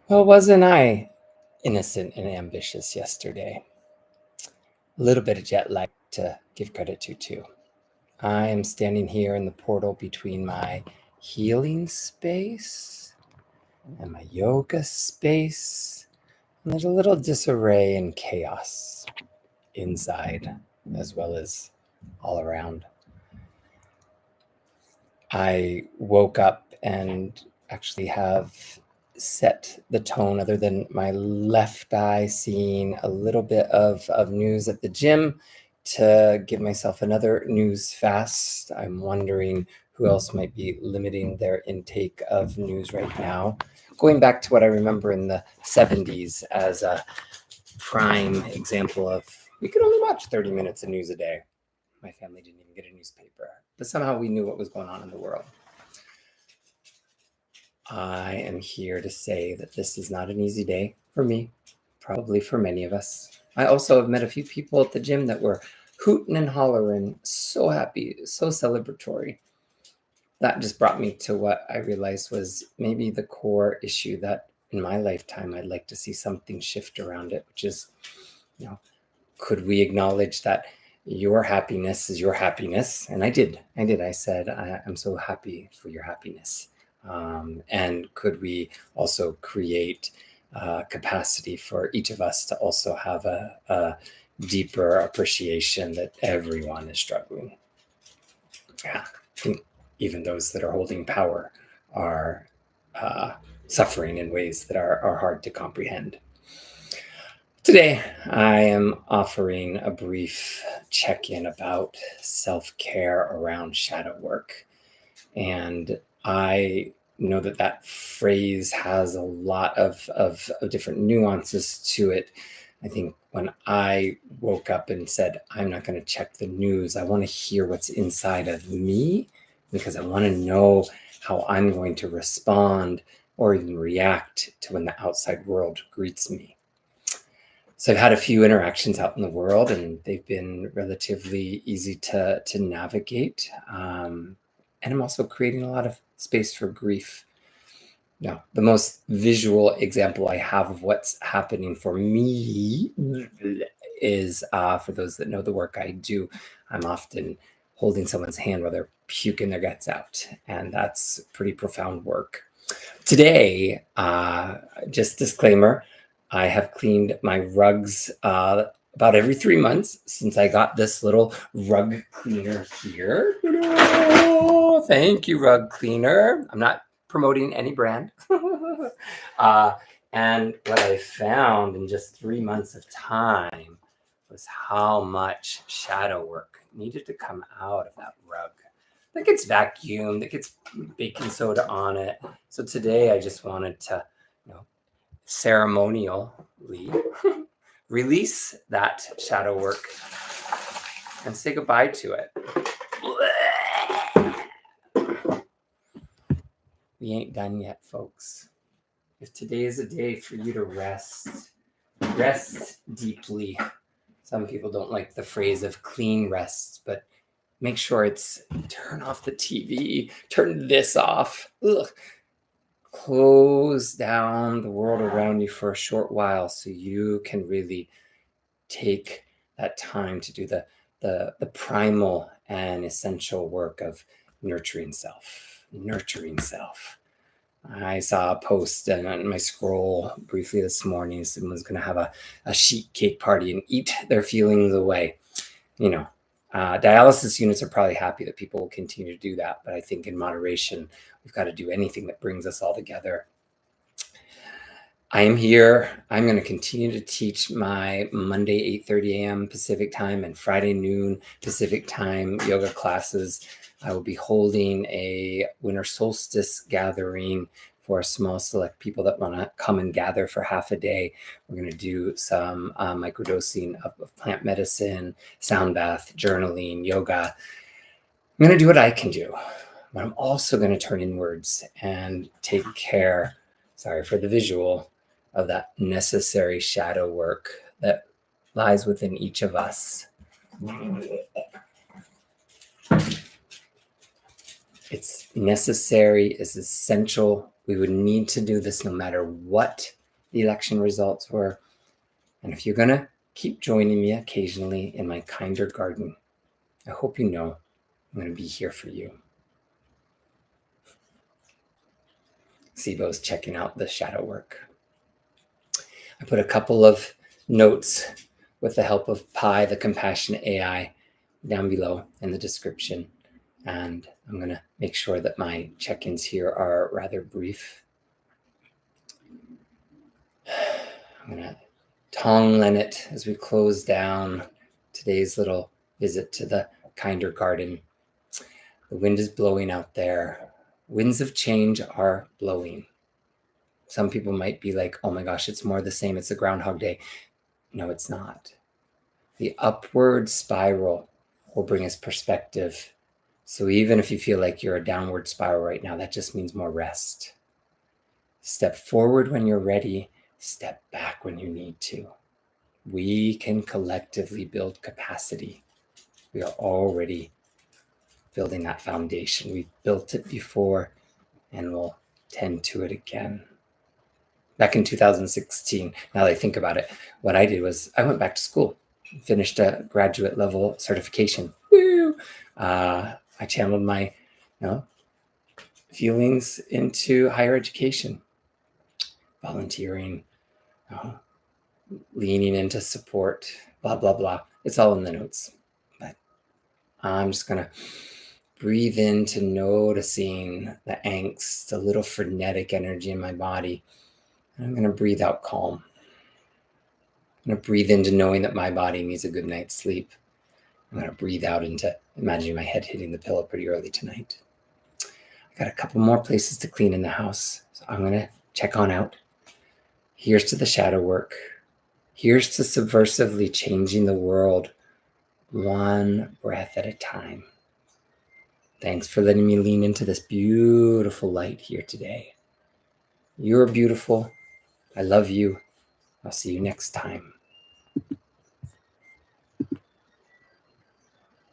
Well, wasn't I innocent and ambitious yesterday? A little bit of jet lag to give credit to, too. I am standing here in the portal between my healing space and my yoga space. And there's a little disarray and chaos inside as well as all around. I woke up and actually have set the tone, other than my left eye seeing a little bit of news at the gym, to give myself another news fast. I'm wondering who else might be limiting their intake of news right now. Going back to what I remember in the 70s as a prime example of we could only watch 30 minutes of news a day. My family didn't even get a newspaper, but somehow we knew what was going on in the world. I am here to say that this is not an easy day for me, probably for many of us. I also have met a few people at the gym that were hooting and hollering, so happy, so celebratory. That just brought me to what I realized was maybe the core issue that in my lifetime I'd like to see something shift around it, which is, could we acknowledge that your happiness is your happiness? And I did. I said, I'm so happy for your happiness. And could we also create capacity for each of us to also have a deeper appreciation that everyone is struggling? Yeah, I think even those that are holding power are suffering in ways that are hard to comprehend. Today, I am offering a brief check-in about self-care around shadow work. And I know that phrase has a lot of different nuances to it. I think when I woke up and said, I'm not going to check the news, I want to hear what's inside of me because I want to know how I'm going to respond or even react to when the outside world greets me. So I've had a few interactions out in the world, and they've been relatively easy to navigate. And I'm also creating a lot of space for grief. Now, the most visual example I have of what's happening for me is for those that know the work I do, I'm often holding someone's hand while they're puking their guts out. And that's pretty profound work. Today, just disclaimer, I have cleaned my rugs about every 3 months since I got this little rug cleaner here. Thank you, rug cleaner. I'm not promoting any brand. And what I found in just 3 months of time was how much shadow work needed to come out of that rug. That gets vacuumed, that gets baking soda on it. So today I just wanted to, ceremonially release that shadow work and say goodbye to it. We ain't done yet, folks. If today is a day for you to rest deeply. Some people don't like the phrase of clean rest, but make sure it's turn off the TV, turn this off. Ugh. Close down the world around you for a short while so you can really take that time to do the primal and essential work of nurturing self. I saw a post on my scroll briefly this morning. Someone's going to have a sheet cake party and eat their feelings away. Dialysis units are probably happy that people will continue to do that. But I think in moderation, we've got to do anything that brings us all together. I am here. I'm going to continue to teach my Monday 8:30 a.m. Pacific time and Friday noon Pacific time yoga classes. I will be holding a winter solstice gathering for a small select people that want to come and gather for half a day. We're going to do some microdosing of plant medicine, sound bath, journaling, yoga. I'm going to do what I can do, but I'm also going to turn inwards and take care, sorry for the visual, of that necessary shadow work that lies within each of us. It's necessary, it's essential. We would need to do this no matter what the election results were. And if you're going to keep joining me occasionally in my kinder garden, I hope you know I'm going to be here for you. Sibo's checking out the shadow work. I put a couple of notes with the help of Pi, the compassionate AI, down below in the description. And I'm going to make sure that my check-ins here are rather brief. I'm going to Tonglen it as we close down today's little visit to the kinder garden. The wind is blowing out there. Winds of change are blowing. Some people might be like, oh my gosh, it's more the same. It's a Groundhog Day. No, it's not. The upward spiral will bring us perspective. So even if you feel like you're a downward spiral right now, that just means more rest. Step forward when you're ready. Step back when you need to. We can collectively build capacity. We are already building that foundation. We've built it before and we'll tend to it again. Back in 2016, now that I think about it, what I did was I went back to school, finished a graduate level certification. Woo! I channeled my feelings into higher education, volunteering, leaning into support, blah, blah, blah. It's all in the notes. But I'm just going to breathe into noticing the angst, the little frenetic energy in my body. And I'm going to breathe out calm. I'm going to breathe into knowing that my body needs a good night's sleep. I'm going to breathe out into imagining my head hitting the pillow pretty early tonight. I got a couple more places to clean in the house, so I'm going to check on out. Here's to the shadow work. Here's to subversively changing the world one breath at a time. Thanks for letting me lean into this beautiful light here today. You're beautiful. I love you. I'll see you next time.